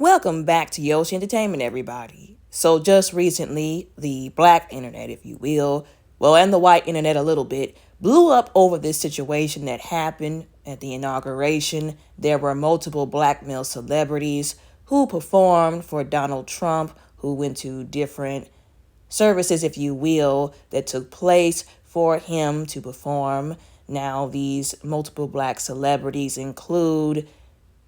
Welcome back to Yoshi Entertainment, everybody. So, just recently, the black internet, if you will, well, and the white internet a little bit, blew up over this situation that happened at the inauguration. There were multiple black male celebrities who performed for Donald Trump, who went to different services, if you will, that took place for him to perform. Now, these multiple black celebrities include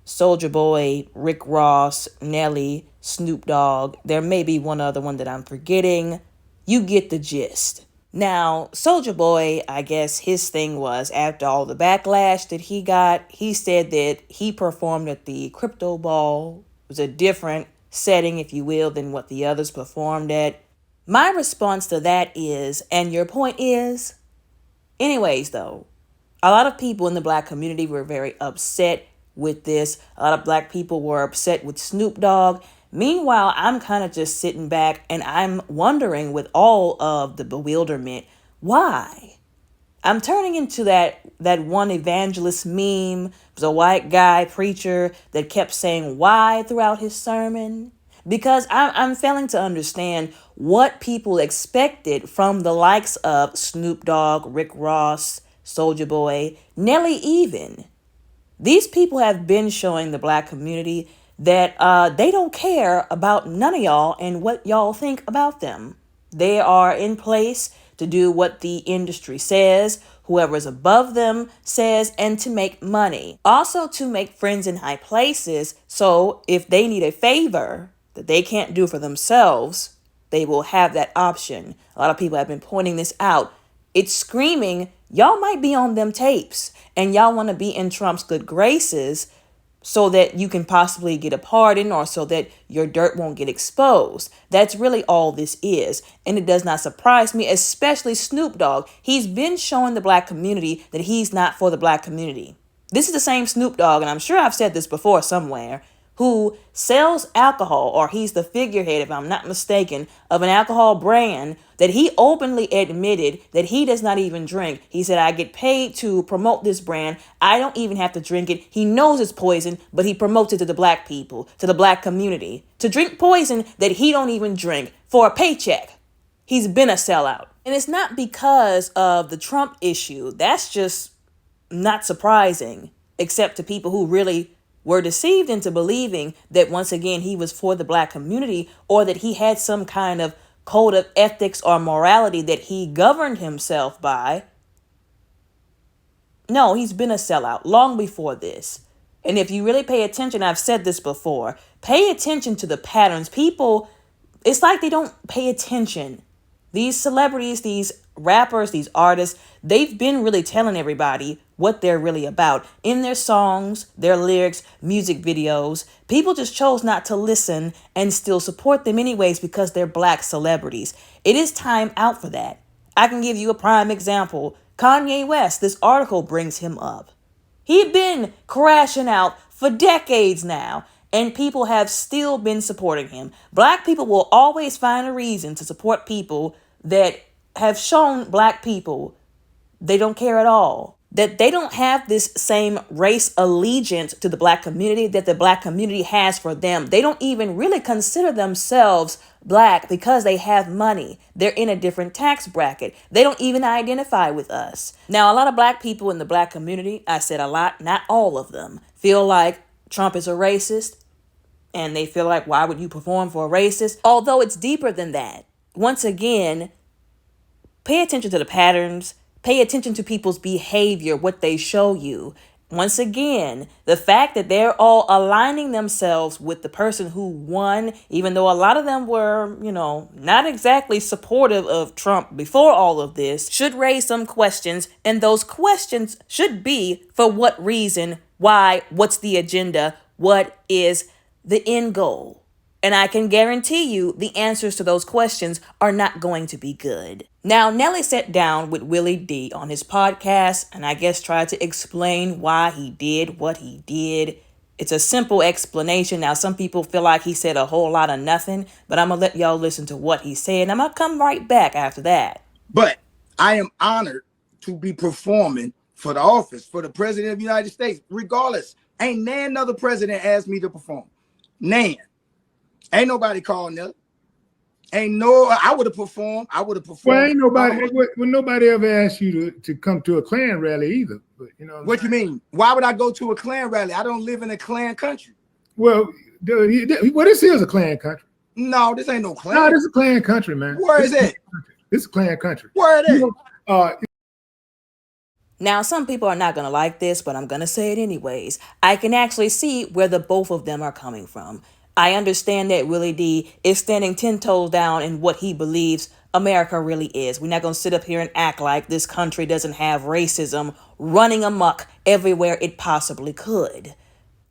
Soulja Boy, Rick Ross, Nelly, Snoop Dogg. There may be one other one that I'm forgetting. You get the gist. Now, Soulja Boy, I guess his thing was after all the backlash that he got, he said that he performed at the crypto ball. It was a different setting, if you will, than what the others performed at. My response to that is, and your point is, anyways, though, a lot of people in the black community were very upset with this. A lot of black people were upset with Snoop Dogg. Meanwhile, I'm kind of just sitting back and I'm wondering, with all of the bewilderment, why? I'm turning into that one evangelist meme. It was a white guy preacher that kept saying why throughout his sermon. Because I'm failing to understand what people expected from the likes of Snoop Dogg, Rick Ross, Soulja Boy, Nelly even. These people have been showing the black community that they don't care about none of y'all and what y'all think about them. They are in place to do what the industry says, whoever is above them says, and to make money. Also to make friends in high places, so if they need a favor that they can't do for themselves, they will have that option. A lot of people have been pointing this out. It's screaming, y'all might be on them tapes and y'all want to be in Trump's good graces so that you can possibly get a pardon or so that your dirt won't get exposed. That's really all this is. And it does not surprise me, especially Snoop Dogg. He's been showing the black community that he's not for the black community. This is the same Snoop Dogg, and I'm sure I've said this before somewhere, who sells alcohol, or he's the figurehead, if I'm not mistaken, of an alcohol brand that he openly admitted that he does not even drink. He said, I get paid to promote this brand. I don't even have to drink it. He knows it's poison, but he promotes it to the black people, to the black community, to drink poison that he don't even drink for a paycheck. He's been a sellout. And it's not because of the Trump issue. That's just not surprising, except to people who really were deceived into believing that once again he was for the black community, or that he had some kind of code of ethics or morality that he governed himself by. No, he's been a sellout long before this. And if you really pay attention, I've said this before, pay attention to the patterns. People, it's like they don't pay attention. These celebrities, these rappers, these artists, they've been really telling everybody what they're really about in their songs, their lyrics, music videos. People just chose not to listen and still support them anyways because they're black celebrities. It is time out for that. I can give you a prime example. Kanye West, this article brings him up. He'd been crashing out for decades now, and people have still been supporting him. Black people will always find a reason to support people that have shown black people they don't care at all. That they don't have this same race allegiance to the black community that the black community has for them. They don't even really consider themselves black because they have money. They're in a different tax bracket. They don't even identify with us. Now, a lot of black people in the black community, I said a lot, not all of them, feel like Trump is a racist. And they feel like, why would you perform for a racist? Although it's deeper than that. Once again, pay attention to the patterns. Pay attention to people's behavior, what they show you. Once again, the fact that they're all aligning themselves with the person who won, even though a lot of them were, not exactly supportive of Trump before all of this, should raise some questions. And those questions should be for what reason, why, what's the agenda, what is the end goal. And I can guarantee you the answers to those questions are not going to be good. Now, Nelly sat down with Willie D on his podcast and I guess tried to explain why he did what he did. It's a simple explanation. Now, some people feel like he said a whole lot of nothing, but I'm going to let y'all listen to what he said. And I'm going to come right back after that. But I am honored to be performing for the office, for the president of the United States, regardless. Ain't none other president asked me to perform. Nan. Ain't nobody called Nelly. Ain't no, I would have performed. I would have Well, performed. ain't nobody. Well, nobody ever asked you to come to a Klan rally either. But you know what you mean? Why would I go to a Klan rally? I don't live in a Klan country. Well, this is a Klan country. No, this ain't no Klan. No, this is a Klan country, man. Where is it? This is a Klan country. Where it is? Now, some people are not going to like this, but I'm going to say it anyways. I can actually see where the both of them are coming from. I understand that Willie D is standing 10 toes down in what he believes America really is. We're not going to sit up here and act like this country doesn't have racism running amok everywhere it possibly could.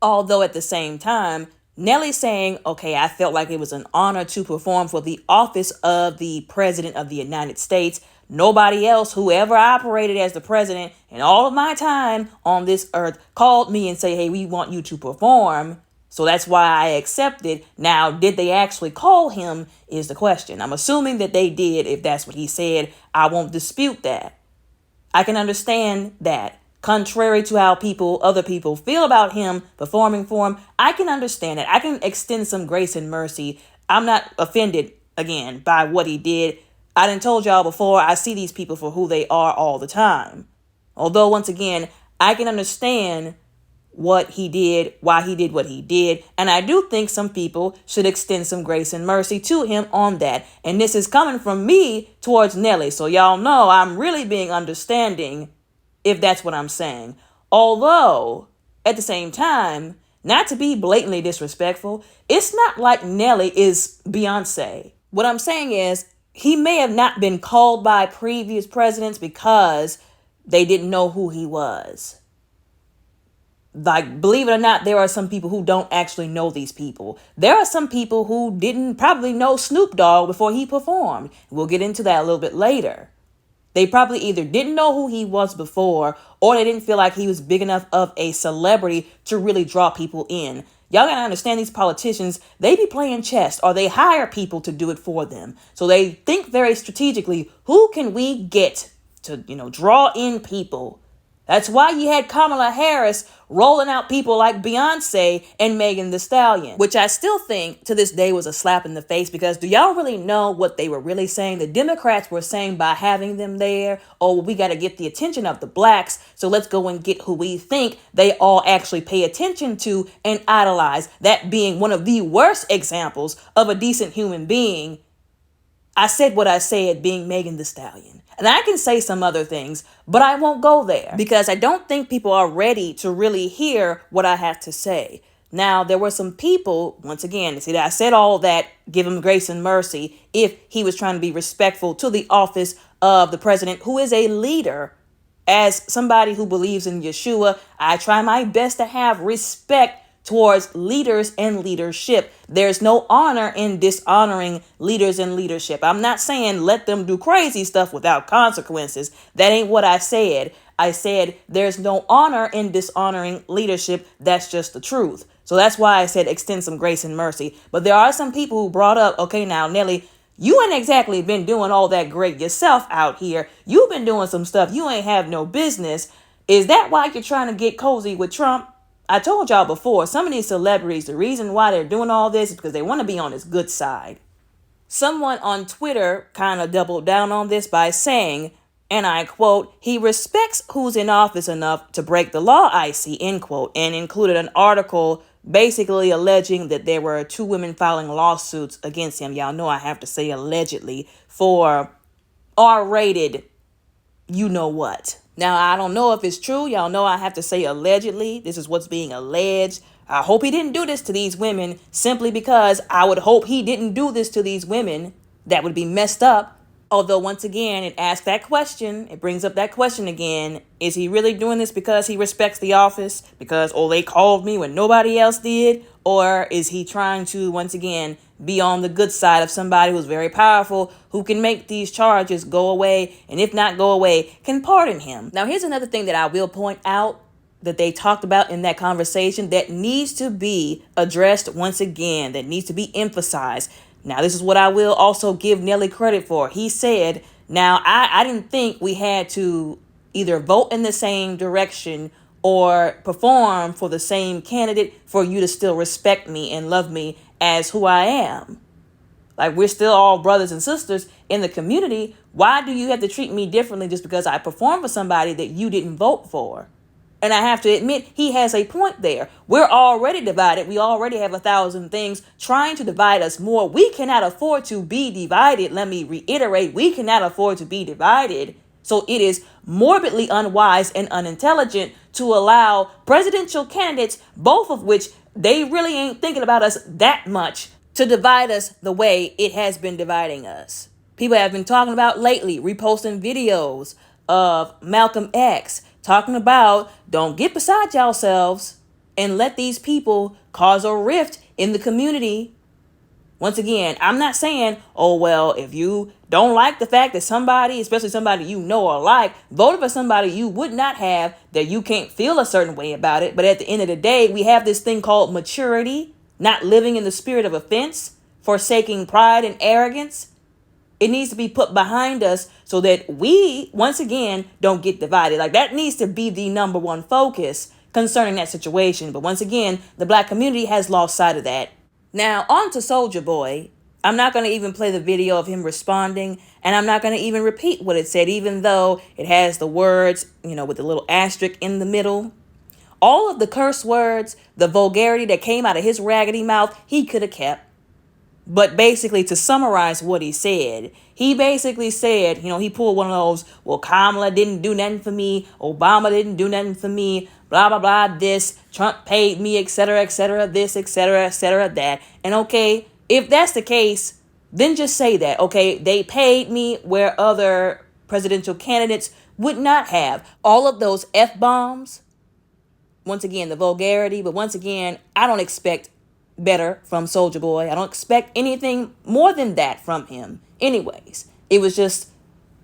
Although at the same time, Nelly saying, okay, I felt like it was an honor to perform for the office of the President of the United States. Nobody else who ever operated as the president in all of my time on this earth called me and say, hey, we want you to perform. So that's why I accepted. Now, did they actually call him is the question. I'm assuming that they did if that's what he said. I won't dispute that. I can understand that. Contrary to how other people feel about him performing for him, I can understand it. I can extend some grace and mercy. I'm not offended, again, by what he did. I done told y'all before, I see these people for who they are all the time. Although, once again, I can understand what he did, why he did what he did. And I do think some people should extend some grace and mercy to him on that. And this is coming from me towards Nelly. So y'all know I'm really being understanding if that's what I'm saying. Although, at the same time, not to be blatantly disrespectful, it's not like Nelly is Beyonce. What I'm saying is, he may have not been called by previous presidents because they didn't know who he was. Like, believe it or not, there are some people who don't actually know these people. There are some people who didn't probably know Snoop Dogg before he performed. We'll get into that a little bit later. They probably either didn't know who he was before, or they didn't feel like he was big enough of a celebrity to really draw people in. Y'all gotta understand, these politicians, they be playing chess, or they hire people to do it for them. So they think very strategically, who can we get to, draw in people? That's why you had Kamala Harris rolling out people like Beyonce and Megan Thee Stallion, which I still think to this day was a slap in the face, because do y'all really know what they were really saying? The Democrats were saying by having them there, oh, we got to get the attention of the blacks, so let's go and get who we think they all actually pay attention to and idolize. That being one of the worst examples of a decent human being. I said what I said, being Megan Thee Stallion. And I can say some other things, but I won't go there because I don't think people are ready to really hear what I have to say. Now, there were some people, once again, see, I said all that, give him grace and mercy if he was trying to be respectful to the office of the president, who is a leader. As somebody who believes in Yeshua, I try my best to have respect towards leaders and leadership. There's no honor in dishonoring leaders and leadership. I'm not saying let them do crazy stuff without consequences. That ain't what I said. I said there's no honor in dishonoring leadership. That's just the truth. So that's why I said extend some grace and mercy. But there are some people who brought up, okay, now, Nelly, you ain't exactly been doing all that great yourself out here. You've been doing some stuff you ain't have no business. Is that why you're trying to get cozy with Trump? I told y'all before, some of these celebrities, the reason why they're doing all this is because they want to be on his good side. Someone on Twitter kind of doubled down on this by saying, and I quote, he respects who's in office enough to break the law, I see, end quote, and included an article basically alleging that there were 2 women filing lawsuits against him. Y'all know I have to say allegedly for R-rated you know what. Now, I don't know if it's true. Y'all know I have to say allegedly. This is what's being alleged. I hope he didn't do this to these women simply because I would hope he didn't do this to these women. That would be messed up. Although, once again, it asks that question. It brings up that question again. Is he really doing this because he respects the office? Because, oh, they called me when nobody else did? Or is he trying to, once again, be on the good side of somebody who's very powerful, who can make these charges go away, and if not go away, can pardon him? Now, here's another thing that I will point out that they talked about in that conversation that needs to be addressed once again, that needs to be emphasized. Now, this is what I will also give Nelly credit for. He said, now, I didn't think we had to either vote in the same direction or perform for the same candidate for you to still respect me and love me as who I am. Like, we're still all brothers and sisters in the community. Why do you have to treat me differently just because I perform for somebody that you didn't vote for? And I have to admit, he has a point there. We're already divided. We already have 1,000 things trying to divide us more. We cannot afford to be divided. Let me reiterate, we cannot afford to be divided. So it is morbidly unwise and unintelligent to allow presidential candidates, both of which they really ain't thinking about us that much, to divide us the way it has been dividing us. People have been talking about lately, reposting videos of Malcolm X talking about don't get beside yourselves and let these people cause a rift in the community. Once again, I'm not saying, oh, well, if you don't like the fact that somebody, especially somebody you know or like, voted for somebody you would not have, that you can't feel a certain way about it. But at the end of the day, we have this thing called maturity, not living in the spirit of offense, forsaking pride and arrogance. It needs to be put behind us so that we, once again, don't get divided. Like, that needs to be the number one focus concerning that situation. But once again, the black community has lost sight of that. Now, on to Soulja Boy. I'm not going to even play the video of him responding, and I'm not going to even repeat what it said, even though it has the words, with the little asterisk in the middle. All of the curse words, the vulgarity that came out of his raggedy mouth, he could have kept. But basically, to summarize what he basically said, he pulled one of those, well, Kamala didn't do nothing for me, Obama didn't do nothing for me, blah, blah, blah, this, Trump paid me, etc., this, etc., that. And okay, if that's the case, then just say that, okay, they paid me where other presidential candidates would not have. All of those F-bombs, once again, the vulgarity, but once again, I don't expect better from Soulja Boy. I don't expect anything more than that from him. Anyways, it was just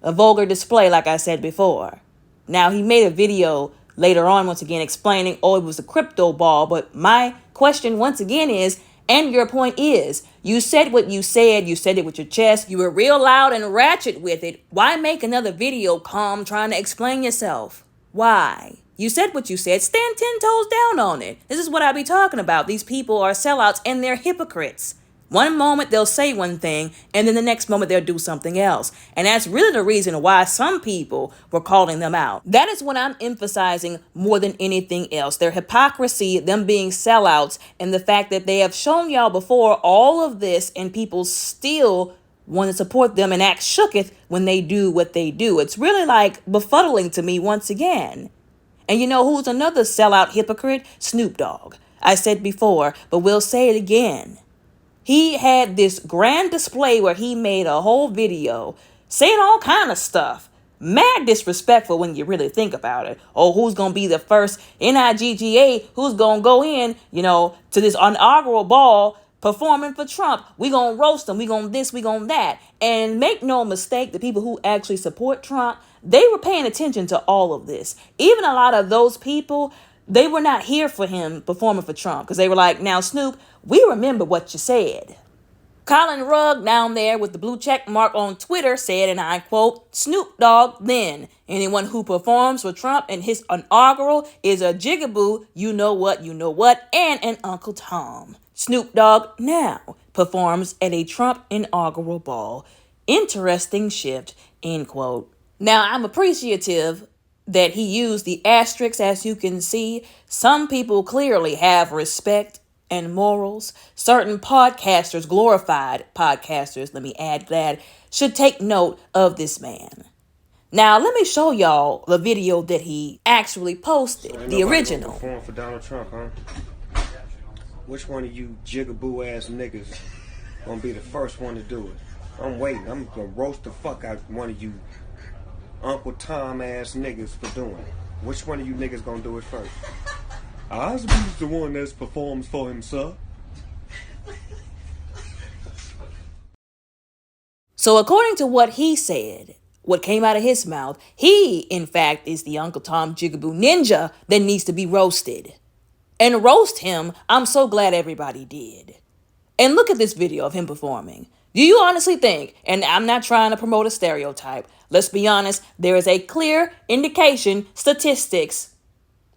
a vulgar display, like I said before. Now, he made a video later on, once again, explaining, it was a crypto ball. But my question, once again, is, and your point is, you said what you said it with your chest, you were real loud and ratchet with it. Why make another video calm trying to explain yourself? Why? You said what you said. Stand 10 toes down on it. This is what I be talking about. These people are sellouts and they're hypocrites. One moment they'll say one thing, and then the next moment they'll do something else. And that's really the reason why some people were calling them out. That is what I'm emphasizing more than anything else. Their hypocrisy, them being sellouts, and the fact that they have shown y'all before all of this, and people still want to support them and act shooketh when they do what they do. It's really like befuddling to me once again. And you know who's another sellout hypocrite? Snoop Dogg. I said before, but we'll say it again. He had this grand display where he made a whole video saying all kind of stuff. Mad disrespectful when you really think about it. Oh, who's going to be the first NIGGA? Who's going to go in, to this inaugural ball performing for Trump? We going to roast them. We going to this, we going to that. And make no mistake, the people who actually support Trump, they were paying attention to all of this. Even a lot of those people, they were not here for him performing for Trump because they were like, now, Snoop, we remember what you said. Colin Rugg down there with the blue check mark on Twitter said, and I quote, Snoop Dogg then. Anyone who performs for Trump and his inaugural is a jigaboo, you know what, and an Uncle Tom. Snoop Dogg now performs at a Trump inaugural ball. Interesting shift, end quote. Now, I'm appreciative that he used the asterisks, as you can see. Some people clearly have respect and morals. Certain podcasters, glorified podcasters, let me add that, should take note of this man. Now, let me show y'all the video that he actually posted, so the original. Perform for Donald Trump, huh? Which one of you jigaboo ass niggas gonna be the first one to do it? I'm waiting. I'm gonna roast the fuck out one of you Uncle Tom ass niggas for doing it. Which one of you niggas gonna do it first? I'll be the one that performs for himself. So according to what he said, what came out of his mouth, he, in fact, is the Uncle Tom Jigaboo Ninja that needs to be roasted. And roast him, I'm so glad everybody did. And look at this video of him performing. Do you honestly think, and I'm not trying to promote a stereotype, let's be honest, there is a clear indication, statistics,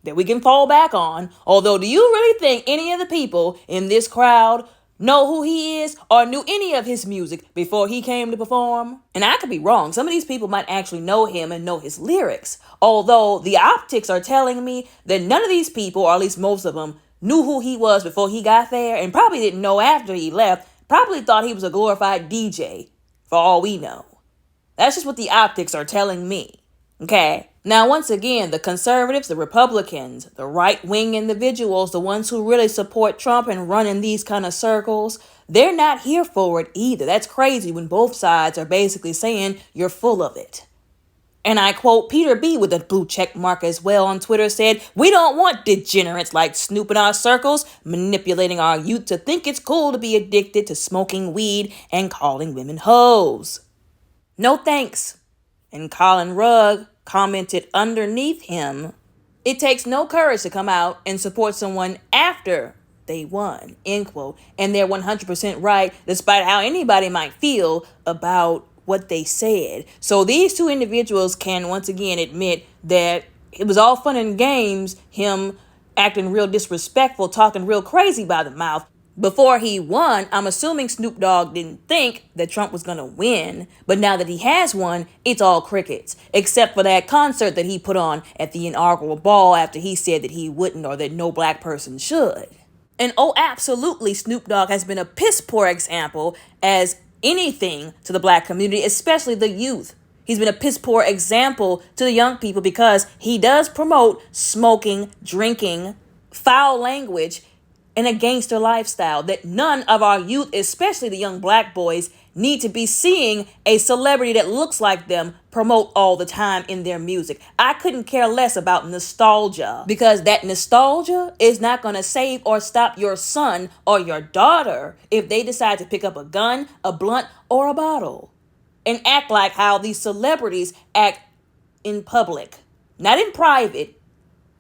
that we can fall back on. Although, do you really think any of the people in this crowd know who he is or knew any of his music before he came to perform? And I could be wrong. Some of these people might actually know him and know his lyrics. Although the optics are telling me that none of these people, or at least most of them, knew who he was before he got there and probably didn't know after he left. Probably thought he was a glorified DJ, for all we know. That's just what the optics are telling me. Okay? Now, once again, the conservatives, the Republicans, the right-wing individuals, the ones who really support Trump and run in these kind of circles, they're not here for it either. That's crazy when both sides are basically saying you're full of it. And I quote Peter B. with a blue check mark as well on Twitter said, "We don't want degenerates like Snoop in our circles, manipulating our youth to think it's cool to be addicted to smoking weed and calling women hoes. No thanks." And Colin Rugg commented underneath him, "It takes no courage to come out and support someone after they won," end quote. And they're 100% right, despite how anybody might feel about what they said. So these two individuals can once again admit that it was all fun and games, him acting real disrespectful, talking real crazy by the mouth. Before he won, I'm assuming Snoop Dogg didn't think that Trump was going to win. But now that he has won, it's all crickets. Except for that concert that he put on at the inaugural ball after he said that he wouldn't or that no black person should. And oh, absolutely, Snoop Dogg has been a piss poor example as anything to the black community, especially the youth. He's been a piss poor example to the young people because he does promote smoking, drinking, foul language, and a gangster lifestyle that none of our youth, especially the young black boys, need to be seeing a celebrity that looks like them promote all the time in their music. I couldn't care less about nostalgia because that nostalgia is not going to save or stop your son or your daughter if they decide to pick up a gun, a blunt, or a bottle and act like how these celebrities act in public, not in private.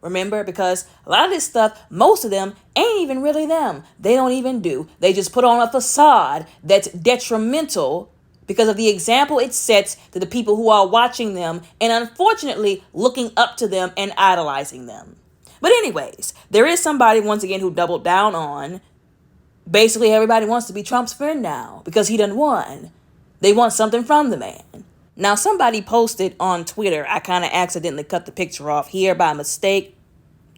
Remember, because a lot of this stuff, most of them ain't even really them. They don't even do. They just put on a facade that's detrimental because of the example it sets to the people who are watching them and unfortunately looking up to them and idolizing them. But anyways, there is somebody once again who doubled down on basically everybody wants to be Trump's friend now because he done won. They want something from the man. Now, somebody posted on Twitter, I kind of accidentally cut the picture off here by mistake.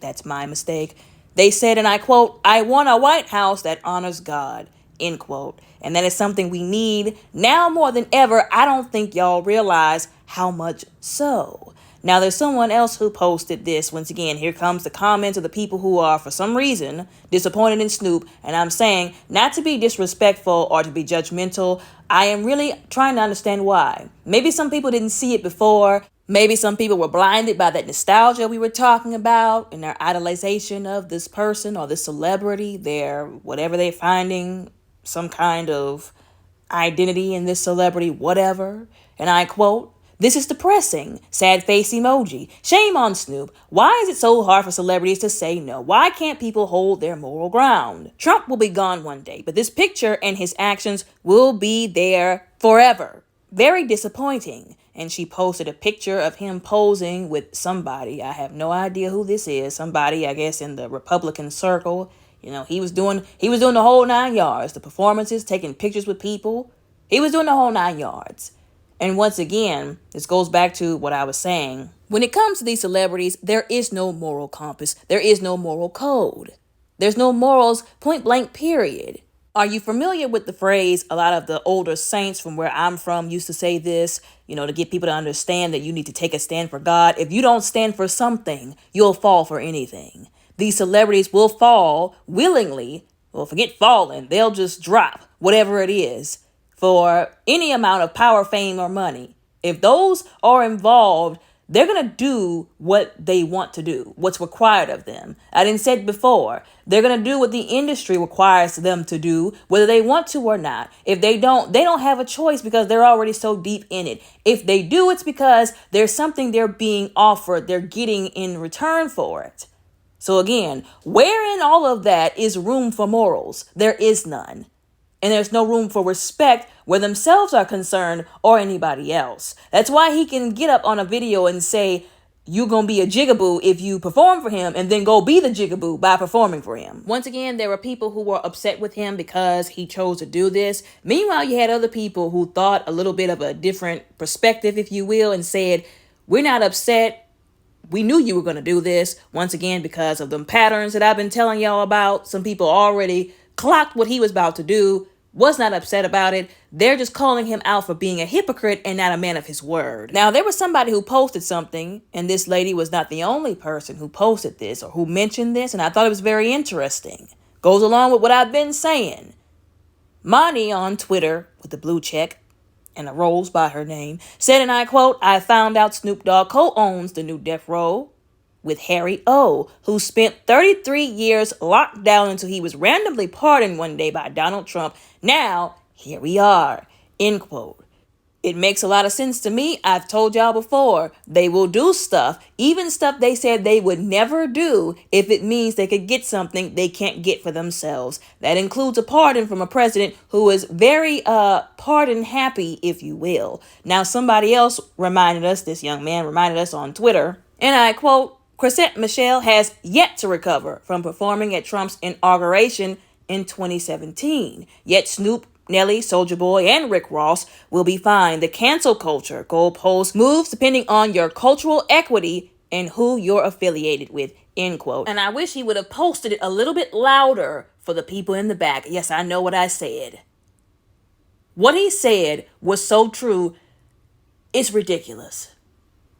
That's my mistake. They said, and I quote, "I want a White House that honors God," end quote. And that is something we need now more than ever. I don't think y'all realize how much so. Now, there's someone else who posted this. Once again, here comes the comments of the people who are, for some reason, disappointed in Snoop. And I'm saying, not to be disrespectful or to be judgmental, I am really trying to understand why. Maybe some people didn't see it before. Maybe some people were blinded by that nostalgia we were talking about and their idolization of this person or this celebrity, their whatever they're finding, some kind of identity in this celebrity, whatever. And I quote, "This is depressing. Sad face emoji. Shame on Snoop. Why is it so hard for celebrities to say no? Why can't people hold their moral ground? Trump will be gone one day, but this picture and his actions will be there forever. Very disappointing." And she posted a picture of him posing with somebody. I have no idea who this is. Somebody, I guess, in the Republican circle. You know, he was doing the whole 9 yards. The performances, taking pictures with people. He was doing the whole 9 yards. And once again, this goes back to what I was saying. When it comes to these celebrities, there is no moral compass. There is no moral code. There's no morals, point blank, period. Are you familiar with the phrase, a lot of the older saints from where I'm from used to say this, to get people to understand that you need to take a stand for God. If you don't stand for something, you'll fall for anything. These celebrities will fall willingly. Well, forget falling. They'll just drop whatever it is for any amount of power, fame, or money. If those are involved, they're going to do what they want to do, what's required of them. I didn't say it before. They're going to do what the industry requires them to do, whether they want to or not. If they don't have a choice because they're already so deep in it. If they do, it's because there's something they're being offered, they're getting in return for it. So again, where in all of that is room for morals? There is none. And there's no room for respect where themselves are concerned or anybody else. That's why he can get up on a video and say, you're going to be a jigaboo if you perform for him and then go be the jigaboo by performing for him. Once again, there were people who were upset with him because he chose to do this. Meanwhile, you had other people who thought a little bit of a different perspective, if you will, and said, we're not upset. We knew you were going to do this. Once again, because of the patterns that I've been telling y'all about. Some people already clocked what he was about to do, was not upset about it. They're just calling him out for being a hypocrite and not a man of his word. Now, there was somebody who posted something, and this lady was not the only person who posted this or who mentioned this, and I thought it was very interesting. Goes along with what I've been saying. Monty on Twitter, with the blue check and a rose by her name, said, and I quote, I found out Snoop Dogg co-owns the new Death Row with Harry O., who spent 33 years locked down until he was randomly pardoned one day by Donald Trump. Now, here we are, end quote. It makes a lot of sense to me. I've told y'all before, they will do stuff, even stuff they said they would never do, if it means they could get something they can't get for themselves. That includes a pardon from a president who is very pardon happy, if you will. Now, somebody else reminded us, this young man reminded us on Twitter, and I quote, Chrisette Michele has yet to recover from performing at Trump's inauguration in 2017. Yet Snoop, Nelly, Soulja Boy, and Rick Ross will be fine. The cancel culture goalpost moves depending on your cultural equity and who you're affiliated with, end quote. And I wish he would have posted it a little bit louder for the people in the back. Yes, I know what I said. What he said was so true, it's ridiculous.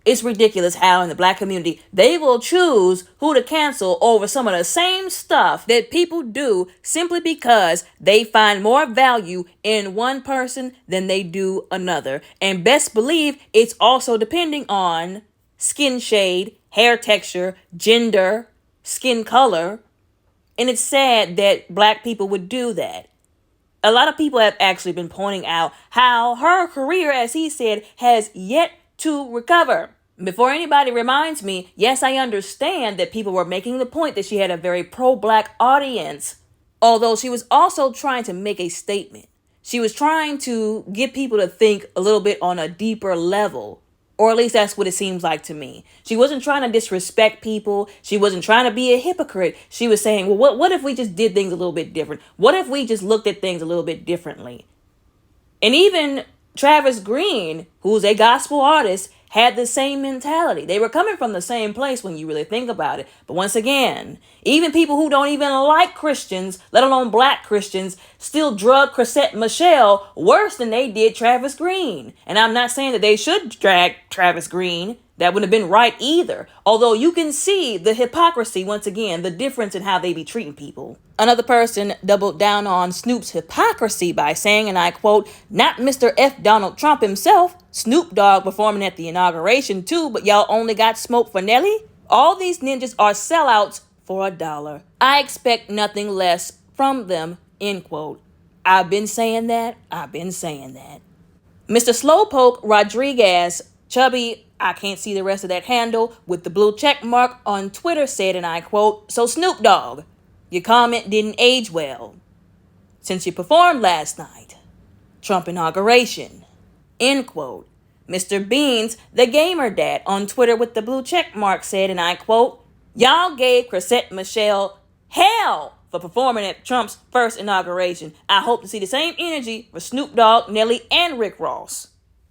It's ridiculous how in the black community, they will choose who to cancel over some of the same stuff that people do simply because they find more value in one person than they do another. And best believe it's also depending on skin shade, hair texture, gender, skin color. And it's sad that black people would do that. A lot of people have actually been pointing out how her career, as he said, has yet to recover. Before anybody reminds me, yes, I understand that people were making the point that she had a very pro-black audience, although she was also trying to make a statement. She was trying to get people to think a little bit on a deeper level, or at least that's what it seems like to me. She wasn't trying to disrespect people. She wasn't trying to be a hypocrite. She was saying, well, what if we just did things a little bit different? What if we just looked at things a little bit differently? And even Travis Green, who's a gospel artist, had the same mentality. They were coming from the same place when you really think about it. But once again, even people who don't even like Christians, let alone black Christians, still drug Chrisette Michele worse than they did Travis Green. And I'm not saying that they should drag Travis Green. That wouldn't have been right either. Although you can see the hypocrisy, once again, the difference in how they be treating people. Another person doubled down on Snoop's hypocrisy by saying, and I quote, not Mr. F. Donald Trump himself, Snoop Dogg performing at the inauguration too, but y'all only got smoke for Nelly? All these ninjas are sellouts for $1. I expect nothing less from them, end quote. I've been saying that. Mr. Slowpoke Rodriguez, chubby, I can't see the rest of that handle, with the blue check mark on Twitter said, and I quote, so Snoop Dogg, your comment didn't age well since you performed last night. Trump inauguration, end quote. Mr. Beans, the gamer dad, on Twitter with the blue check mark said, and I quote, y'all gave Chrisette Michele hell for performing at Trump's first inauguration. I hope to see the same energy for Snoop Dogg, Nelly, and Rick Ross,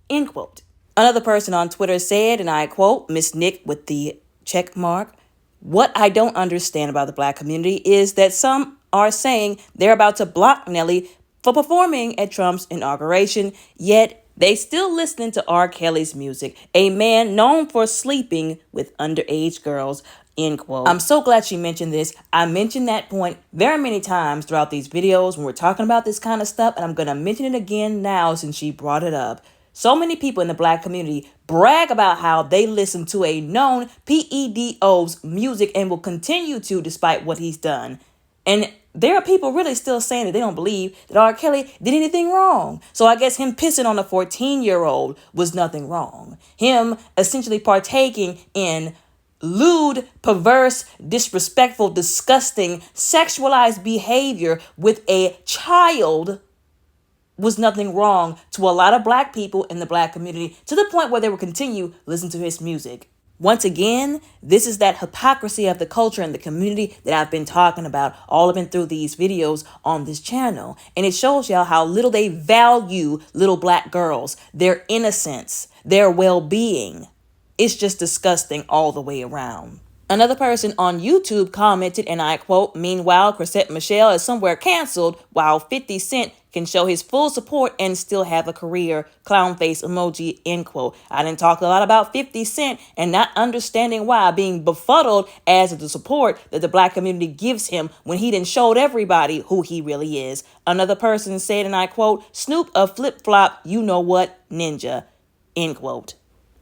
end quote. Another person on Twitter said, and I quote, Miss Nick with the check mark, what I don't understand about the black community is that some are saying they're about to block Nelly for performing at Trump's inauguration, yet they still listening to R. Kelly's music, a man known for sleeping with underage girls, end quote. I'm so glad she mentioned this. I mentioned that point very many times throughout these videos when we're talking about this kind of stuff, and I'm going to mention it again now since she brought it up. So many people in the black community brag about how they listen to a known PEDO's music and will continue to despite what he's done. And there are people really still saying that they don't believe that R. Kelly did anything wrong. So I guess him pissing on a 14-year-old was nothing wrong. Him essentially partaking in lewd, perverse, disrespectful, disgusting, sexualized behavior with a child was nothing wrong to a lot of black people in the black community, to the point where they will continue listening to his music. Once again, this is that hypocrisy of the culture and the community that I've been talking about all up and through these videos on this channel. And it shows y'all how little they value little black girls, their innocence, their well-being. It's just disgusting all the way around. Another person on YouTube commented, and I quote, "Meanwhile, Chrisette Michele is somewhere canceled while 50 Cent can show his full support and still have a career, clown face emoji," end quote. I didn't talk a lot about 50 Cent and not understanding why, being befuddled as to the support that the black community gives him when he done showed everybody who he really is. Another person said, and I quote, "Snoop a flip-flop, you know what, ninja," end quote.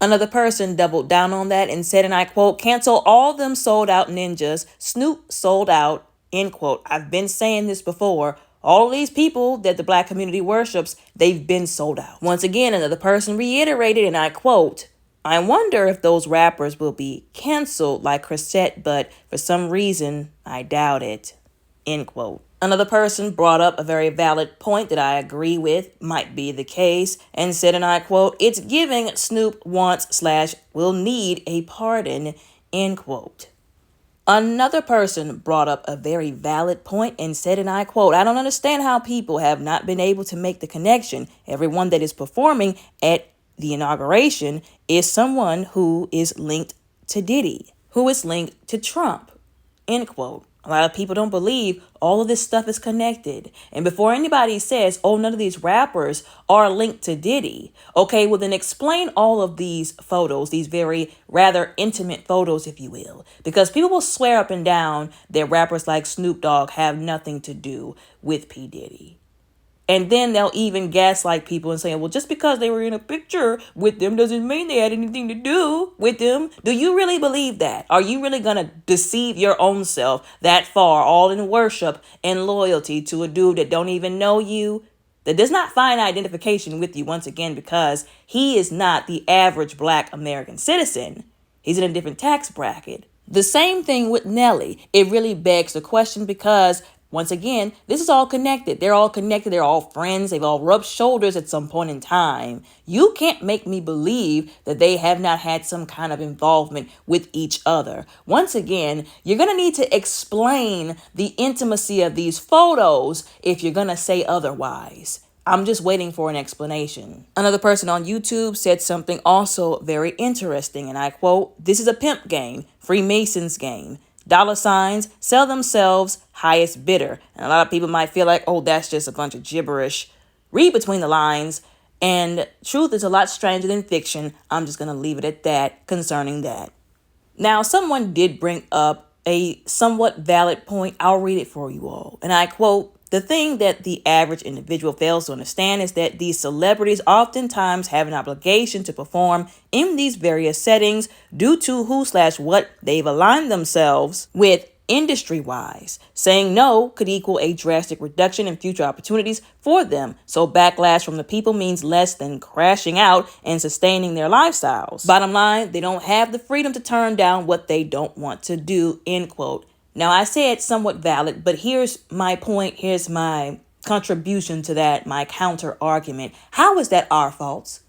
Another person doubled down on that and said, and I quote, "Cancel all them sold out ninjas. Snoop sold out," end quote. I've been saying this before. All of these people that the black community worships, they've been sold out. Once again, another person reiterated, and I quote, "I wonder if those rappers will be canceled like Chrisette, but for some reason, I doubt it," end quote. Another person brought up a very valid point that I agree with might be the case and said, and I quote, "It's giving Snoop wants/will need a pardon," end quote. Another person brought up a very valid point and said, and I quote, "I don't understand how people have not been able to make the connection. Everyone that is performing at the inauguration is someone who is linked to Diddy, who is linked to Trump," end quote. A lot of people don't believe all of this stuff is connected. And before anybody says, oh, none of these rappers are linked to Diddy, okay, well then explain all of these photos, these very rather intimate photos, if you will. Because people will swear up and down that rappers like Snoop Dogg have nothing to do with P. Diddy. And then they'll even gaslight people and say, well, just because they were in a picture with them doesn't mean they had anything to do with them. Do you really believe that? Are you really going to deceive your own self that far, all in worship and loyalty to a dude that don't even know you, that does not find identification with you, once again, because he is not the average black American citizen. He's in a different tax bracket. The same thing with Nelly. It really begs the question because once again, this is all connected. They're all connected. They're all friends. They've all rubbed shoulders at some point in time. You can't make me believe that they have not had some kind of involvement with each other. Once again, you're going to need to explain the intimacy of these photos if you're going to say otherwise. I'm just waiting for an explanation. Another person on YouTube said something also very interesting, and I quote, "This is a pimp game, Freemasons game. Dollar signs sell themselves, highest bidder." And a lot of people might feel like, oh, that's just a bunch of gibberish. Read between the lines. And truth is a lot stranger than fiction. I'm just going to leave it at that concerning that. Now, someone did bring up a somewhat valid point. I'll read it for you all. And I quote, "The thing that the average individual fails to understand is that these celebrities oftentimes have an obligation to perform in these various settings due to who/what they've aligned themselves with industry-wise. Saying no could equal a drastic reduction in future opportunities for them. So backlash from the people means less than crashing out and sustaining their lifestyles. Bottom line, they don't have the freedom to turn down what they don't want to do," end quote. Now, I said somewhat valid, but here's my point. Here's my contribution to that, my counter argument. How is that our fault?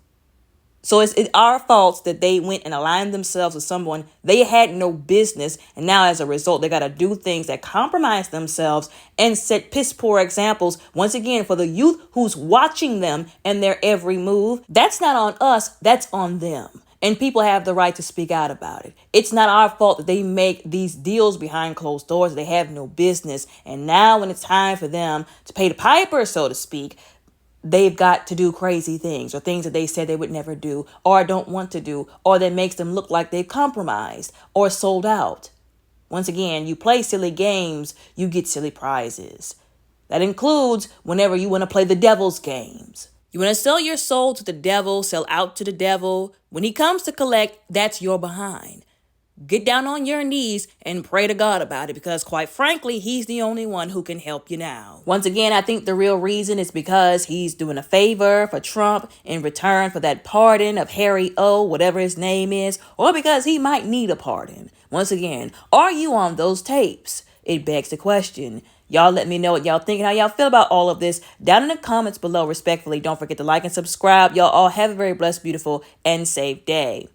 So it's our fault that they went and aligned themselves with someone they had no business. And now as a result, they got to do things that compromise themselves and set piss poor examples, once again, for the youth who's watching them and their every move. That's not on us. That's on them. And people have the right to speak out about it. It's not our fault that they make these deals behind closed doors. They have no business. And now when it's time for them to pay the piper, so to speak, they've got to do crazy things or things that they said they would never do or don't want to do, or that makes them look like they've compromised or sold out. Once again, you play silly games, you get silly prizes. That includes whenever you want to play the devil's games. You want to sell your soul to the devil, sell out to the devil. When he comes to collect, that's your behind. Get down on your knees and pray to God about it, because quite frankly, he's the only one who can help you now. Once again, I think the real reason is because he's doing a favor for Trump in return for that pardon of Harry O, whatever his name is, or because he might need a pardon. Once again, are you on those tapes? It begs the question. Y'all let me know what y'all think and how y'all feel about all of this down in the comments below respectfully. Don't forget to like and subscribe. Y'all all have a very blessed, beautiful, and safe day.